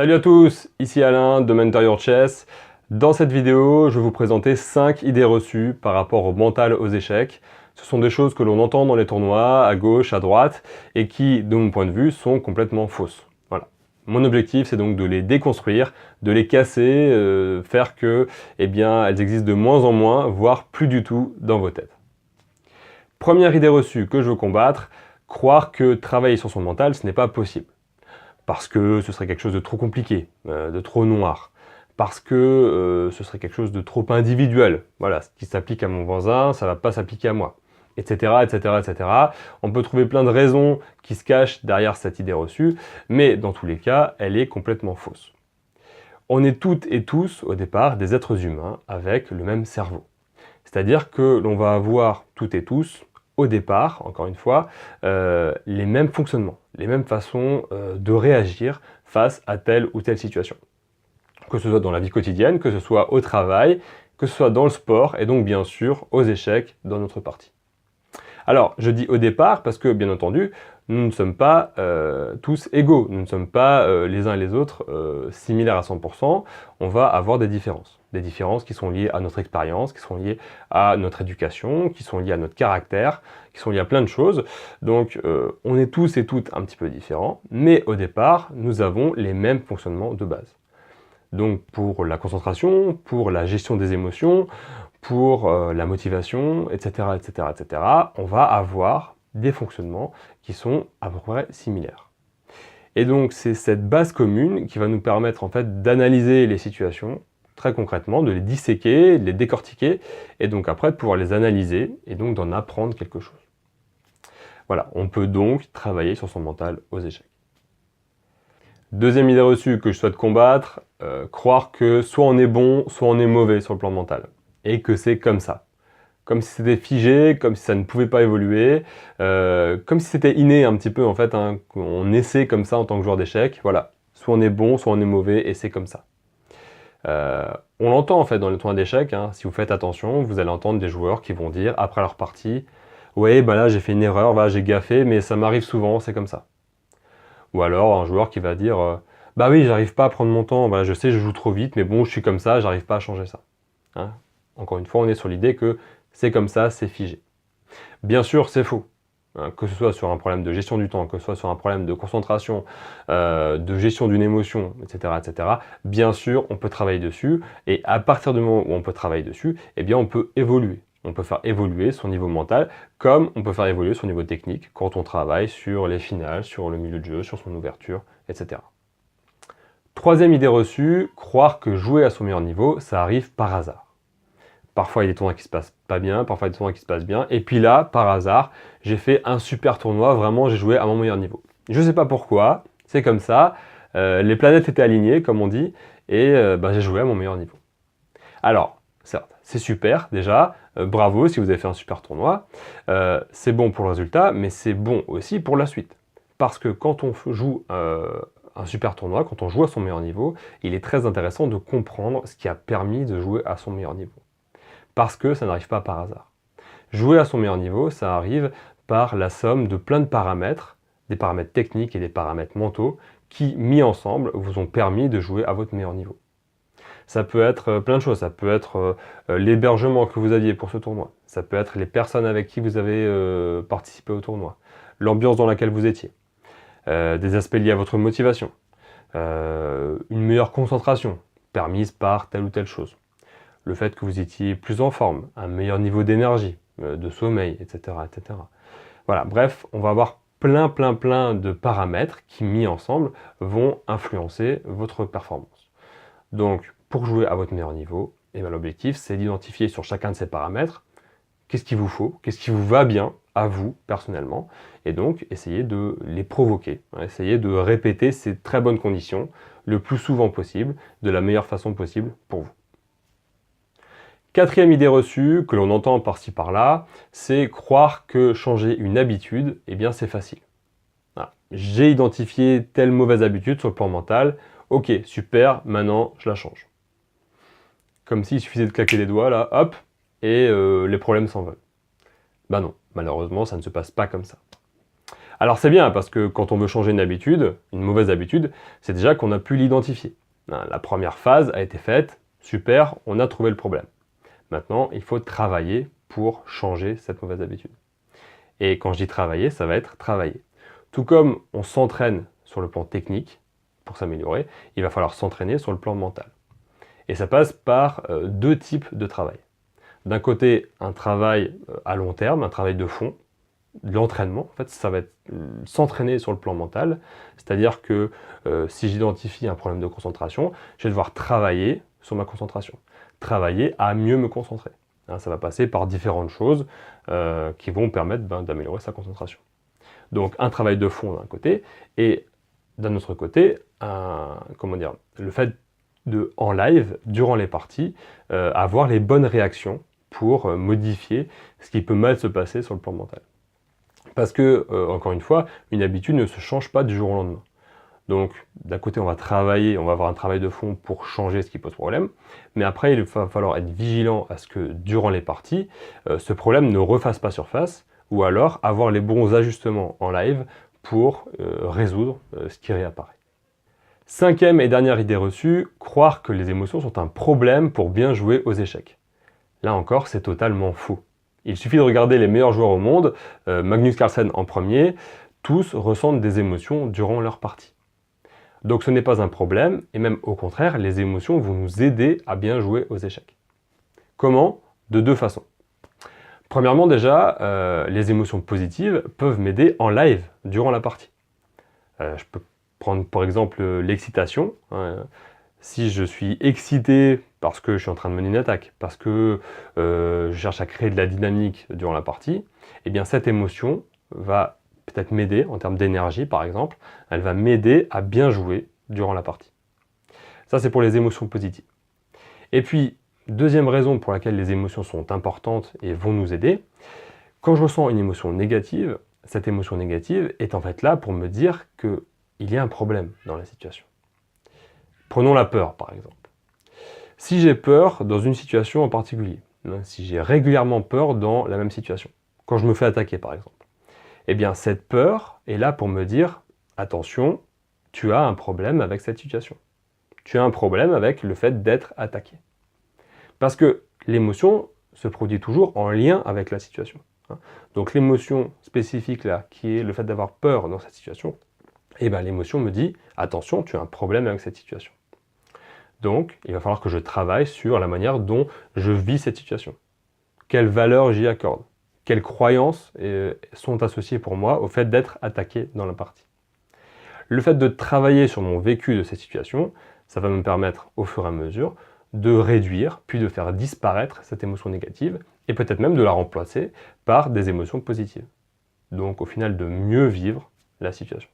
Salut à tous, ici Alain de Mentor Your Chess. Dans cette vidéo, je vais vous présenter 5 idées reçues par rapport au mental aux échecs. Ce sont des choses que l'on entend dans les tournois, à gauche, à droite, et qui, de mon point de vue, sont complètement fausses. Voilà. Mon objectif, c'est donc de les déconstruire, de les casser, faire que, elles existent de moins en moins, voire plus du tout dans vos têtes. Première idée reçue que je veux combattre, croire que travailler sur son mental, ce n'est pas possible. Parce que ce serait quelque chose de trop compliqué, de trop noir, parce que ce serait quelque chose de trop individuel. Voilà, ce qui s'applique à mon voisin, ça ne va pas s'appliquer à moi, etc., etc., etc. On peut trouver plein de raisons qui se cachent derrière cette idée reçue, mais dans tous les cas, elle est complètement fausse. On est toutes et tous, au départ, des êtres humains avec le même cerveau. C'est-à-dire que l'on va avoir toutes et tous, au départ, encore une fois, les mêmes fonctionnements, les mêmes façons de réagir face à telle ou telle situation. Que ce soit dans la vie quotidienne, que ce soit au travail, que ce soit dans le sport, et donc bien sûr aux échecs dans notre partie. Alors, je dis au départ parce que, bien entendu, nous ne sommes pas tous égaux, nous ne sommes pas les uns et les autres similaires à 100%, on va avoir des différences qui sont liées à notre expérience, qui sont liées à notre éducation, qui sont liées à notre caractère, qui sont liées à plein de choses. Donc, on est tous et toutes un petit peu différents, mais au départ, nous avons les mêmes fonctionnements de base. Donc, pour la concentration, pour la gestion des émotions, pour la motivation, etc., etc., etc., on va avoir des fonctionnements qui sont à peu près similaires. Et donc, c'est cette base commune qui va nous permettre en fait d'analyser les situations très concrètement, de les disséquer, de les décortiquer, et donc après de pouvoir les analyser et donc d'en apprendre quelque chose. Voilà, on peut donc travailler sur son mental aux échecs. Deuxième idée reçue que je souhaite combattre, croire que soit on est bon, soit on est mauvais sur le plan mental. Et que c'est comme ça. Comme si c'était figé, comme si ça ne pouvait pas évoluer, comme si c'était inné un petit peu en fait, hein, qu'on essaie comme ça en tant que joueur d'échecs, voilà. Soit on est bon, soit on est mauvais, et c'est comme ça. On l'entend en fait dans les tournois d'échecs, hein, si vous faites attention, vous allez entendre des joueurs qui vont dire après leur partie « Ouais, bah là j'ai fait une erreur, bah, j'ai gaffé, mais ça m'arrive souvent, c'est comme ça. » Ou alors un joueur qui va dire bah oui, j'arrive pas à prendre mon temps, bah, je sais, je joue trop vite, mais bon, je suis comme ça, j'arrive pas à changer ça. » Hein. Encore une fois, on est sur l'idée que c'est comme ça, c'est figé. Bien sûr, c'est faux. Hein, que ce soit sur un problème de gestion du temps, que ce soit sur un problème de concentration, de gestion d'une émotion, etc., etc. Bien sûr, on peut travailler dessus, et à partir du moment où on peut travailler dessus, eh bien, on peut évoluer. On peut faire évoluer son niveau mental, comme on peut faire évoluer son niveau technique quand on travaille sur les finales, sur le milieu de jeu, sur son ouverture, etc. Troisième idée reçue, croire que jouer à son meilleur niveau, ça arrive par hasard. Parfois, il y a des tournois qui se passent pas bien, parfois il y a des tournois qui se passent bien. Et puis là, par hasard, j'ai fait un super tournoi, vraiment, j'ai joué à mon meilleur niveau. Je ne sais pas pourquoi, c'est comme ça. Les planètes étaient alignées, comme on dit, et j'ai joué à mon meilleur niveau. Alors, certes, c'est super, déjà. Bravo si vous avez fait un super tournoi. C'est bon pour le résultat, mais c'est bon aussi pour la suite. Parce que quand on joue un super tournoi, quand on joue à son meilleur niveau, il est très intéressant de comprendre ce qui a permis de jouer à son meilleur niveau. Parce que ça n'arrive pas par hasard. Jouer à son meilleur niveau, ça arrive par la somme de plein de paramètres, des paramètres techniques et des paramètres mentaux, qui, mis ensemble, vous ont permis de jouer à votre meilleur niveau. Ça peut être plein de choses, ça peut être l'hébergement que vous aviez pour ce tournoi, ça peut être les personnes avec qui vous avez participé au tournoi, l'ambiance dans laquelle vous étiez, des aspects liés à votre motivation, une meilleure concentration permise par telle ou telle chose. Le fait que vous étiez plus en forme, un meilleur niveau d'énergie, de sommeil, etc., etc. Voilà, bref, on va avoir plein de paramètres qui, mis ensemble, vont influencer votre performance. Donc, pour jouer à votre meilleur niveau, l'objectif, c'est d'identifier sur chacun de ces paramètres qu'est-ce qu'il vous faut, qu'est-ce qui vous va bien à vous, personnellement, et donc essayer de les provoquer, hein, essayer de répéter ces très bonnes conditions le plus souvent possible, de la meilleure façon possible pour vous. Quatrième idée reçue, que l'on entend par-ci par-là, c'est croire que changer une habitude, eh bien c'est facile. Voilà. J'ai identifié telle mauvaise habitude sur le plan mental, ok, super, maintenant je la change. Comme s'il suffisait de claquer les doigts, là, hop, et les problèmes s'envolent. Ben non, malheureusement, ça ne se passe pas comme ça. Alors c'est bien parce que quand on veut changer une habitude, une mauvaise habitude, c'est déjà qu'on a pu l'identifier. La première phase a été faite, super, on a trouvé le problème. Maintenant, il faut travailler pour changer cette mauvaise habitude. Et quand je dis travailler, ça va être travailler. Tout comme on s'entraîne sur le plan technique pour s'améliorer, il va falloir s'entraîner sur le plan mental. Et ça passe par deux types de travail. D'un côté, un travail à long terme, un travail de fond, de l'entraînement. En fait, ça va être s'entraîner sur le plan mental. C'est-à-dire que si j'identifie un problème de concentration, je vais devoir travailler sur ma concentration. Travailler à mieux me concentrer. Ça va passer par différentes choses qui vont permettre d'améliorer sa concentration. Donc un travail de fond d'un côté, et d'un autre côté, le fait de, en live, durant les parties, avoir les bonnes réactions pour modifier ce qui peut mal se passer sur le plan mental. Parce que, encore une fois, une habitude ne se change pas du jour au lendemain. Donc, d'un côté, on va travailler, on va avoir un travail de fond pour changer ce qui pose problème, mais après, il va falloir être vigilant à ce que, durant les parties, ce problème ne refasse pas surface, ou alors avoir les bons ajustements en live pour résoudre ce qui réapparaît. Cinquième et dernière idée reçue, croire que les émotions sont un problème pour bien jouer aux échecs. Là encore, c'est totalement faux. Il suffit de regarder les meilleurs joueurs au monde, Magnus Carlsen en premier, tous ressentent des émotions durant leur partie. Donc ce n'est pas un problème, et même au contraire, les émotions vont nous aider à bien jouer aux échecs. Comment? De deux façons. Premièrement déjà, les émotions positives peuvent m'aider en live durant la partie. Je peux prendre par exemple l'excitation. Si je suis excité parce que je suis en train de mener une attaque, parce que je cherche à créer de la dynamique durant la partie, eh bien cette émotion va peut-être m'aider en termes d'énergie par exemple, elle va m'aider à bien jouer durant la partie. Ça c'est pour les émotions positives. Et puis, deuxième raison pour laquelle les émotions sont importantes et vont nous aider, quand je ressens une émotion négative, cette émotion négative est en fait là pour me dire qu'il y a un problème dans la situation. Prenons la peur par exemple. Si j'ai peur dans une situation en particulier, si j'ai régulièrement peur dans la même situation, quand je me fais attaquer par exemple, eh bien cette peur est là pour me dire « Attention, tu as un problème avec cette situation. Tu as un problème avec le fait d'être attaqué. » Parce que l'émotion se produit toujours en lien avec la situation. Donc l'émotion spécifique là, qui est le fait d'avoir peur dans cette situation, eh bien l'émotion me dit « Attention, tu as un problème avec cette situation. » Donc, il va falloir que je travaille sur la manière dont je vis cette situation. Quelle valeur j'y accorde? Quelles croyances sont associées pour moi au fait d'être attaqué dans la partie? Le fait de travailler sur mon vécu de cette situation, ça va me permettre au fur et à mesure de réduire, puis de faire disparaître cette émotion négative, et peut-être même de la remplacer par des émotions positives. Donc au final, de mieux vivre la situation.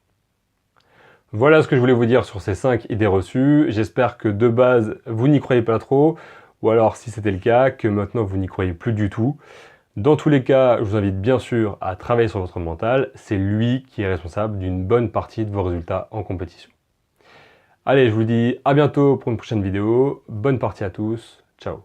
Voilà ce que je voulais vous dire sur ces 5 idées reçues. J'espère que de base, vous n'y croyez pas trop, ou alors si c'était le cas, que maintenant vous n'y croyez plus du tout. Dans tous les cas, je vous invite bien sûr à travailler sur votre mental. C'est lui qui est responsable d'une bonne partie de vos résultats en compétition. Allez, je vous dis à bientôt pour une prochaine vidéo. Bonne partie à tous. Ciao.